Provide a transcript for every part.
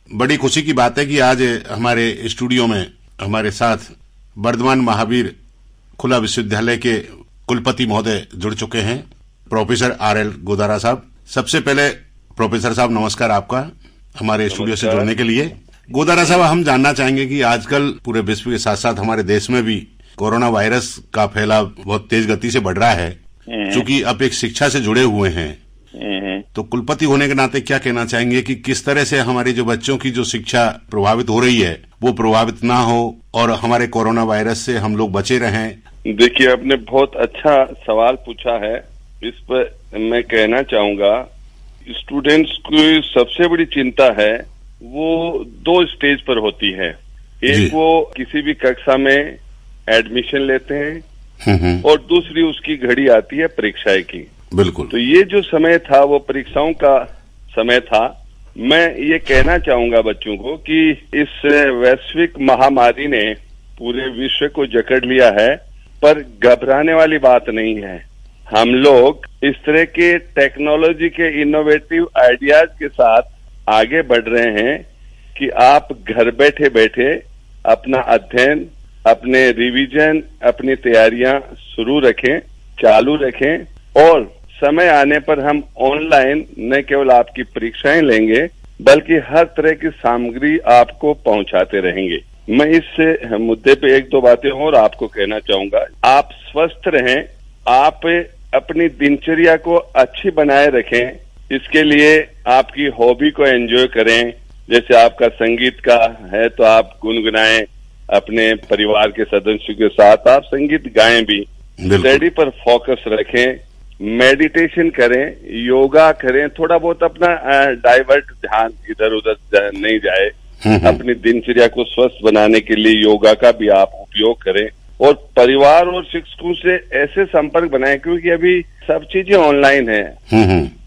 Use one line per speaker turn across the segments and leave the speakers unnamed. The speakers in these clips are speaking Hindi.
बड़ी खुशी की बात है कि आज हमारे स्टूडियो में हमारे साथ वर्धमान महावीर खुला विश्वविद्यालय के कुलपति महोदय जुड़ चुके हैं, प्रोफेसर RL गोदारा साहब। सबसे पहले प्रोफेसर साहब नमस्कार आपका हमारे स्टूडियो से जुड़ने के लिए। गोदारा साहब, हम जानना चाहेंगे कि आजकल पूरे विश्व के साथ साथ हमारे देश में भी कोरोना वायरस का फैलाव बहुत तेज गति से बढ़ रहा है। चूंकि आप एक शिक्षा से जुड़े हुए हैं, तो कुलपति होने के नाते क्या कहना चाहेंगे कि किस तरह से हमारे जो बच्चों की जो शिक्षा प्रभावित हो रही है वो प्रभावित ना हो और हमारे कोरोना वायरस से हम लोग बचे रहें?
देखिए, आपने बहुत अच्छा सवाल पूछा है। इस पर मैं कहना चाहूंगा, स्टूडेंट्स की सबसे बड़ी चिंता है वो 2 स्टेज पर होती है। एक वो किसी भी कक्षा में एडमिशन लेते हैं और दूसरी उसकी घड़ी आती है परीक्षाएं की।
बिल्कुल।
तो ये जो समय था वो परीक्षाओं का समय था। मैं ये कहना चाहूंगा बच्चों को कि इस वैश्विक महामारी ने पूरे विश्व को जकड़ लिया है, पर घबराने वाली बात नहीं है। हम लोग इस तरह के टेक्नोलॉजी के इनोवेटिव आइडियाज के साथ आगे बढ़ रहे हैं कि आप घर बैठे बैठे अपना अध्ययन, अपने रिवीजन, अपनी तैयारियां शुरू रखें, चालू रखें और समय आने पर हम ऑनलाइन न केवल आपकी परीक्षाएं लेंगे बल्कि हर तरह की सामग्री आपको पहुंचाते रहेंगे। मैं इस मुद्दे पे 1-2 बातें और आपको कहना चाहूंगा। आप स्वस्थ रहें, आप अपनी दिनचर्या को अच्छी बनाए रखें। इसके लिए आपकी हॉबी को एंजॉय करें। जैसे आपका संगीत का है तो आप गुनगुनाएं, अपने परिवार के सदस्यों के साथ आप संगीत गाएं भी। स्टडी पर फोकस रखें, मेडिटेशन करें, योगा करें, थोड़ा बहुत अपना डाइवर्ट ध्यान इधर उधर नहीं जाए। अपनी दिनचर्या को स्वस्थ बनाने के लिए योगा का भी आप उपयोग करें और परिवार और शिक्षकों से ऐसे संपर्क बनाएं, क्योंकि अभी सब चीजें ऑनलाइन है।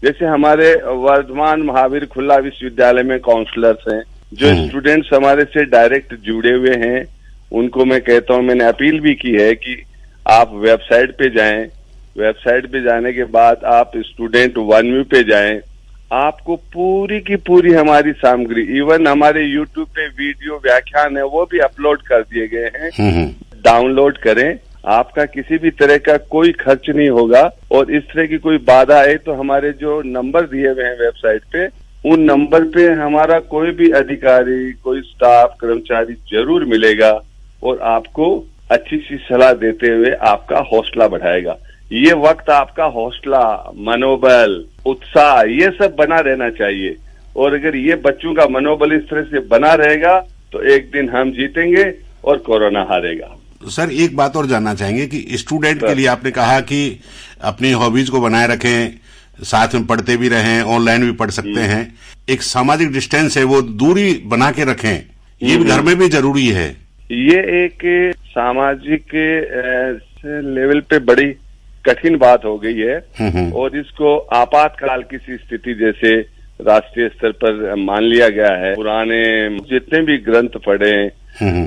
जैसे हमारे वर्धमान महावीर खुला विश्वविद्यालय में काउंसलर्स हैं जो स्टूडेंट्स हमारे से डायरेक्ट जुड़े हुए हैं। उनको मैं कहता हूं, मैंने अपील भी की है कि आप वेबसाइट पे जाएं। वेबसाइट पे जाने के बाद आप स्टूडेंट OneView पे जाएं। आपको पूरी की पूरी हमारी सामग्री, इवन हमारे YouTube पे वीडियो व्याख्यान है वो भी अपलोड कर दिए गए हैं। डाउनलोड करें, आपका किसी भी तरह का कोई खर्च नहीं होगा। और इस तरह की कोई बाधा आए तो हमारे जो नंबर दिए हुए हैं वेबसाइट पे, उन नंबर पे हमारा कोई भी अधिकारी, कोई स्टाफ, कर्मचारी जरूर मिलेगा और आपको अच्छी सी सलाह देते हुए आपका हौसला बढ़ाएगा। ये वक्त आपका हौसला, मनोबल, उत्साह ये सब बना रहना चाहिए। और अगर ये बच्चों का मनोबल इस तरह से बना रहेगा तो एक दिन हम जीतेंगे और कोरोना हारेगा।
सर, एक बात और जानना चाहेंगे कि स्टूडेंट के लिए आपने कहा कि अपनी हॉबीज को बनाए रखें, साथ में पढ़ते भी रहें, ऑनलाइन भी पढ़ सकते हैं। एक सामाजिक डिस्टेंस है वो दूरी बना के रखें, ये भी घर में भी जरूरी है।
ये एक सामाजिक लेवल पे बड़ी कठिन बात हो गई है और इसको आपातकाल की स्थिति जैसे राष्ट्रीय स्तर पर मान लिया गया है। पुराने जितने भी ग्रंथ पढ़े,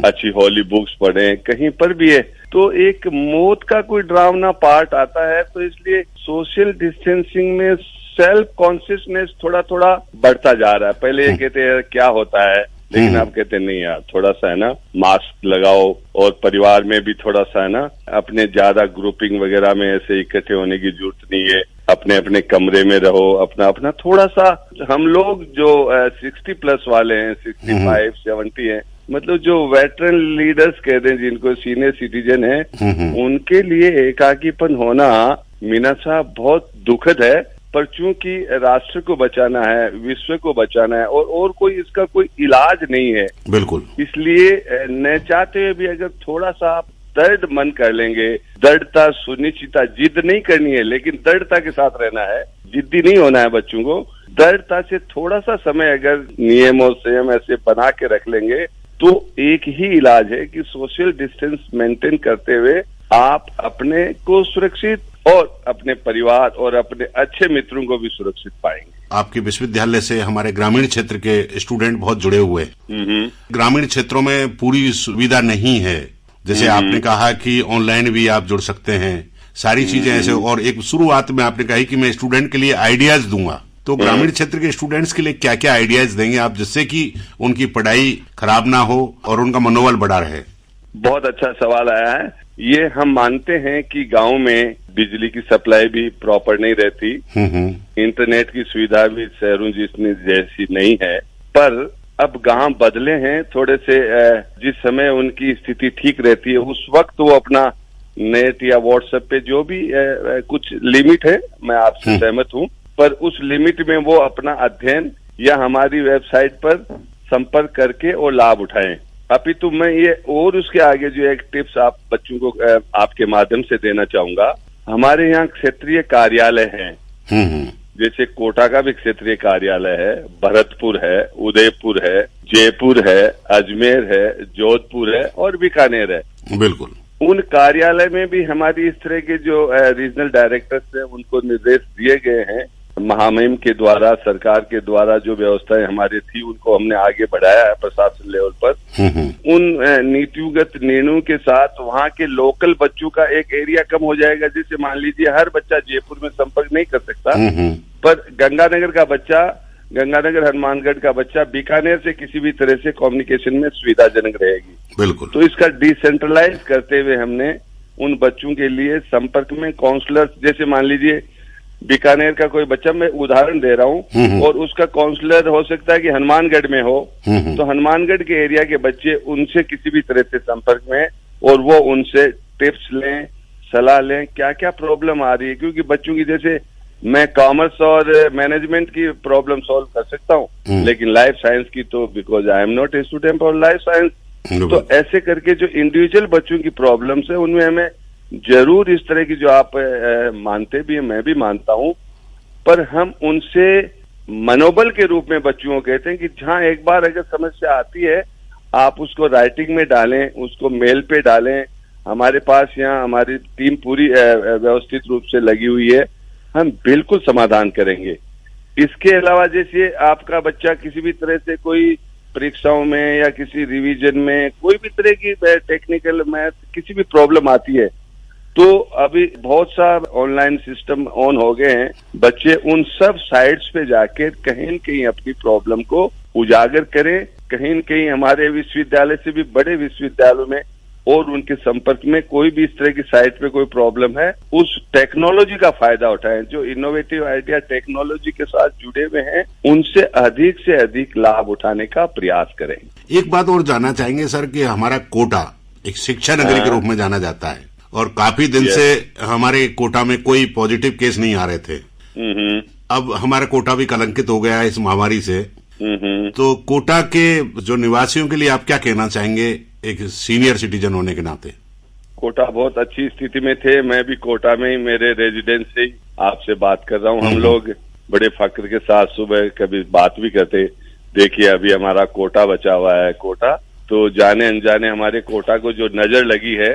अच्छी हॉली बुक्स पढ़े, कहीं पर भी है तो एक मौत का कोई डरावना पार्ट आता है। तो इसलिए सोशल डिस्टेंसिंग में सेल्फ कॉन्शियसनेस थोड़ा थोड़ा बढ़ता जा रहा है। पहले ये कहते हैं क्या होता है, लेकिन आप कहते नहीं यार, थोड़ा सा है ना मास्क लगाओ और परिवार में भी थोड़ा सा है ना अपने ज्यादा ग्रुपिंग वगैरह में ऐसे इकट्ठे होने की जरूरत नहीं है। अपने अपने कमरे में रहो, अपना अपना थोड़ा सा। हम लोग जो 60+ वाले हैं, 65-70 हैं, मतलब जो वेटरन लीडर्स कहते हैं जिनको सीनियर सिटीजन है, उनके लिए एकाकीपन होना मीना साहब बहुत दुखद है। पर चूंकि राष्ट्र को बचाना है, विश्व को बचाना है और कोई इसका कोई इलाज नहीं है।
बिल्कुल।
इसलिए न चाहते हुए भी अगर थोड़ा सा आप दृढ़ मन कर लेंगे, दृढ़ता, सुनिश्चितता, जिद नहीं करनी है लेकिन दृढ़ता के साथ रहना है, जिद्दी नहीं होना है बच्चों को। दृढ़ता से थोड़ा सा समय अगर नियम और संयम ऐसे बना के रख लेंगे तो एक ही इलाज है कि सोशल डिस्टेंस मेंटेन करते हुए आप अपने को सुरक्षित और अपने परिवार और अपने अच्छे मित्रों को भी सुरक्षित पाएंगे।
आपके विश्वविद्यालय से हमारे ग्रामीण क्षेत्र के स्टूडेंट बहुत जुड़े हुए। ग्रामीण क्षेत्रों में पूरी सुविधा नहीं है, जैसे आपने कहा कि ऑनलाइन भी आप जुड़ सकते हैं, सारी चीजें ऐसे। और एक शुरुआत में आपने कही कि मैं स्टूडेंट के लिए आइडियाज दूंगा, तो ग्रामीण क्षेत्र के स्टूडेंट्स के लिए क्या क्या आइडियाज देंगे आप, जिससे कि उनकी पढ़ाई खराब ना हो और उनका मनोबल बढ़ा रहे?
बहुत अच्छा सवाल आया है। ये हम मानते हैं कि गांव में बिजली की सप्लाई भी प्रॉपर नहीं रहती, इंटरनेट की सुविधा भी शहरों जितनी जैसी नहीं है, पर अब गांव बदले हैं थोड़े से। जिस समय उनकी स्थिति ठीक रहती है उस वक्त वो अपना नेट या व्हाट्सएप पे जो भी कुछ लिमिट है, मैं आपसे सहमत हूं, पर उस लिमिट में वो अपना अध्ययन या हमारी वेबसाइट पर संपर्क करके और लाभ उठाएं। अपितु मैं ये और उसके आगे जो एक टिप्स आप बच्चों को आपके माध्यम से देना चाहूंगा। हमारे यहाँ क्षेत्रीय कार्यालय हैं, जैसे कोटा का भी क्षेत्रीय कार्यालय है, भरतपुर है, उदयपुर है, जयपुर है, अजमेर है, जोधपुर है और बीकानेर है।
बिल्कुल,
उन कार्यालय में भी हमारी इस तरह के जो रीजनल डायरेक्टर्स हैं उनको निर्देश दिए गए हैं। महामहिम के द्वारा, सरकार के द्वारा जो व्यवस्थाएं हमारी थी उनको हमने आगे बढ़ाया है प्रशासन लेवल पर। उन नीतिगत निर्णयों के साथ वहाँ के लोकल बच्चों का एक एरिया कम हो जाएगा। जैसे मान लीजिए हर बच्चा जयपुर में संपर्क नहीं कर सकता, पर गंगानगर का बच्चा, गंगानगर हनुमानगढ़ का बच्चा बीकानेर से किसी भी तरह से कम्युनिकेशन में सुविधाजनक रहेगी।
बिल्कुल।
तो इसका डिसेंट्रलाइज करते हुए हमने उन बच्चों के लिए संपर्क में काउंसलर्स, जैसे मान लीजिए बीकानेर का कोई बच्चा, मैं उदाहरण दे रहा हूँ, और उसका काउंसलर हो सकता है कि हनुमानगढ़ में हो, तो हनुमानगढ़ के एरिया के बच्चे उनसे किसी भी तरह से संपर्क में और वो उनसे टिप्स लें, सलाह लें, क्या क्या प्रॉब्लम आ रही है। क्योंकि बच्चों की, जैसे मैं कॉमर्स और मैनेजमेंट की प्रॉब्लम सॉल्व कर सकता हूँ, लेकिन लाइफ साइंस की तो, because I am not a student of life science, तो ऐसे करके जो इंडिविजुअल बच्चों की प्रॉब्लम्स है उनमें हमें जरूर इस तरह की, जो आप मानते भी हैं, मैं भी मानता हूं, पर हम उनसे मनोबल के रूप में बच्चों को कहते हैं कि जहां एक बार अगर समस्या आती है आप उसको राइटिंग में डालें, उसको मेल पे डालें। हमारे पास यहाँ हमारी टीम पूरी व्यवस्थित रूप से लगी हुई है, हम बिल्कुल समाधान करेंगे। इसके अलावा जैसे आपका बच्चा किसी भी तरह से कोई परीक्षाओं में या किसी रिवीजन में कोई भी तरह की टेक्निकल मैथ किसी भी प्रॉब्लम आती है, तो अभी बहुत सा ऑनलाइन सिस्टम ऑन हो गए हैं। बच्चे उन सब साइट्स पे जाके कहीं न कहीं अपनी प्रॉब्लम को उजागर करें। कहीं न कहीं हमारे विश्वविद्यालय से भी बड़े विश्वविद्यालयों में और उनके संपर्क में कोई भी इस तरह की साइट पे कोई प्रॉब्लम है, उस टेक्नोलॉजी का फायदा उठाएं। जो इनोवेटिव आइडिया टेक्नोलॉजी के साथ जुड़े हुए हैं उनसे अधिक से अधिक लाभ उठाने का प्रयास करें।
एक बात और जानना चाहेंगे सर कि हमारा कोटा एक शिक्षा नगरी के रूप में जाना जाता है और काफी दिन से हमारे कोटा में कोई पॉजिटिव केस नहीं आ रहे थे। अब हमारा कोटा भी कलंकित हो गया है इस महामारी से। तो कोटा के जो निवासियों के लिए आप क्या कहना चाहेंगे एक सीनियर सिटीजन होने के नाते?
कोटा बहुत अच्छी स्थिति में थे, मैं भी कोटा में ही मेरे रेजिडेंस से ही आपसे बात कर रहा हूँ। हम लोग बड़े फक्र के साथ सुबह कभी बात भी करते, देखिए अभी हमारा कोटा बचा हुआ है। कोटा तो जाने अनजाने हमारे कोटा को जो नजर लगी है,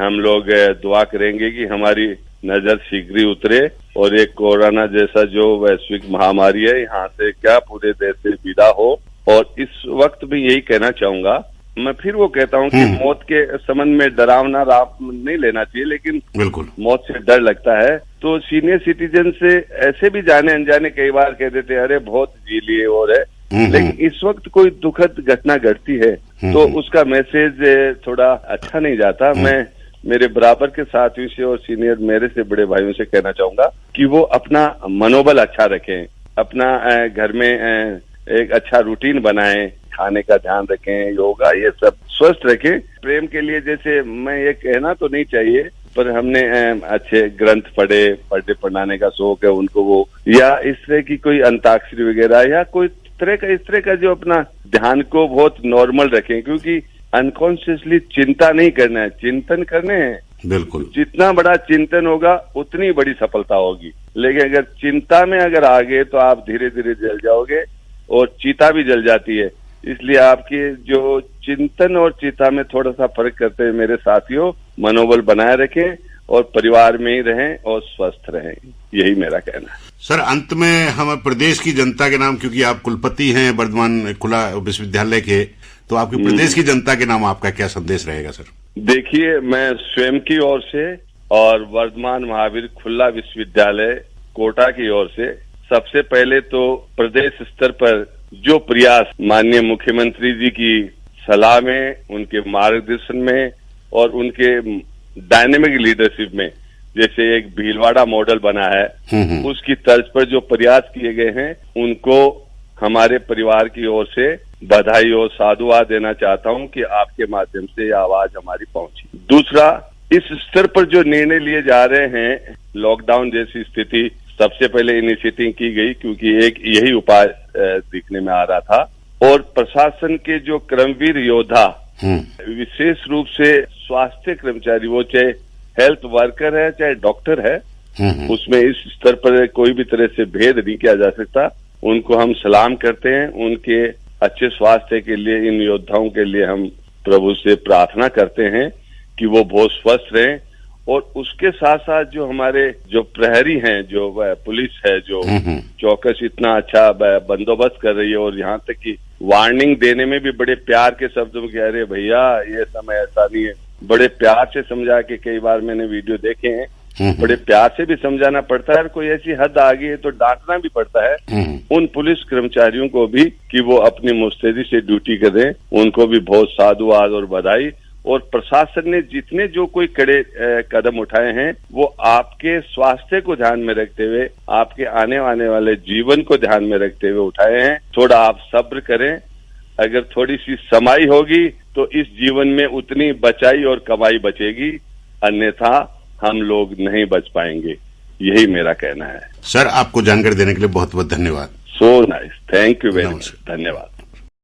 हम लोग दुआ करेंगे कि हमारी नजर शीघ्र ही उतरे और एक कोरोना जैसा जो वैश्विक महामारी है यहाँ से क्या पूरे देश से विदा हो। और इस वक्त भी यही कहना चाहूंगा, मैं फिर वो कहता हूँ कि मौत के संबंध में डरावना राह नहीं लेना चाहिए, लेकिन
बिल्कुल
मौत से डर लगता है। तो सीनियर सिटीजन से ऐसे भी जाने अनजाने कई बार कह देते अरे बहुत जी लिए और है, लेकिन इस वक्त कोई दुखद घटना घटती है तो उसका मैसेज थोड़ा अच्छा नहीं जाता। मैं मेरे बराबर के साथियों से और सीनियर मेरे से बड़े भाइयों से कहना चाहूंगा कि वो अपना मनोबल अच्छा रखें, अपना घर में एक अच्छा रूटीन बनाएं, खाने का ध्यान रखें, योगा ये सब स्वस्थ रखें। प्रेम के लिए जैसे मैं ये कहना तो नहीं चाहिए, पर हमने अच्छे ग्रंथ पढ़ाने का शौक है उनको, वो या इस तरह की कोई अंताक्षरी वगैरह या कोई इस तरह का जो अपना ध्यान को बहुत नॉर्मल रखें, क्योंकि अनकॉन्शियसली चिंता नहीं करना है, चिंतन करने हैं।
बिल्कुल,
जितना बड़ा चिंतन होगा उतनी बड़ी सफलता होगी। लेकिन अगर चिंता में अगर आ गए तो आप धीरे धीरे जल जाओगे और चिता भी जल जाती है। इसलिए आपके जो चिंतन और चिता में थोड़ा सा फर्क करते हैं मेरे साथियों, मनोबल बनाए रखें और परिवार में ही रहें और स्वस्थ रहें, यही मेरा कहना है।
सर अंत में हम प्रदेश की जनता के नाम, क्योंकि आप कुलपति हैं वर्धमान खुला विश्वविद्यालय के, तो आपकी प्रदेश की जनता के नाम आपका क्या संदेश रहेगा सर?
देखिए, मैं स्वयं की ओर से और वर्धमान महावीर खुला विश्वविद्यालय कोटा की ओर से सबसे पहले तो प्रदेश स्तर पर जो प्रयास माननीय मुख्यमंत्री जी की सलाह में, उनके मार्गदर्शन में और उनके डायनेमिक लीडरशिप में, जैसे एक भीलवाड़ा मॉडल बना है, उसकी तर्ज पर जो प्रयास किए गए हैं, उनको हमारे परिवार की ओर से बधाई और साधुवाद देना चाहता हूं कि आपके माध्यम से यह आवाज हमारी पहुंची। दूसरा, इस स्तर पर जो निर्णय लिए जा रहे हैं, लॉकडाउन जैसी स्थिति सबसे पहले इनिशिएटिव की गई क्योंकि एक यही उपाय दिखने में आ रहा था, और प्रशासन के जो क्रमवीर योद्धा, विशेष रूप से स्वास्थ्य कर्मचारी, वो चाहे हेल्थ वर्कर है चाहे डॉक्टर है, उसमें इस स्तर पर कोई भी तरह से भेद नहीं किया जा सकता। उनको हम सलाम करते हैं। उनके अच्छे स्वास्थ्य के लिए, इन योद्धाओं के लिए हम प्रभु से प्रार्थना करते हैं कि वो बहुत स्वस्थ रहें। और उसके साथ साथ जो हमारे जो प्रहरी हैं, जो पुलिस है, जो चौकस इतना अच्छा बंदोबस्त कर रही है, और यहाँ तक कि वार्निंग देने में भी बड़े प्यार के शब्दों में कह रहे, भैया ये समय ऐसा नहीं है, बड़े प्यार से समझा के, कई बार मैंने वीडियो देखे हैं, बड़े प्यार से भी समझाना पड़ता है, और कोई ऐसी हद आ गई है तो डांटना भी पड़ता है उन पुलिस कर्मचारियों को भी कि वो अपनी मुस्तैदी से ड्यूटी करें। उनको भी बहुत साधुवाद और बधाई। और प्रशासन ने जितने जो कोई कड़े कदम उठाए हैं, वो आपके स्वास्थ्य को ध्यान में रखते हुए, आपके आने वाले जीवन को ध्यान में रखते हुए उठाए हैं। थोड़ा आप सब्र करें, अगर थोड़ी सी समाई होगी तो इस जीवन में उतनी बचाई और कमाई बचेगी, अन्यथा हम लोग नहीं बच पाएंगे। यही मेरा कहना है।
सर, आपको जानकारी देने के लिए बहुत बहुत धन्यवाद।
So nice, thank you very much, धन्यवाद।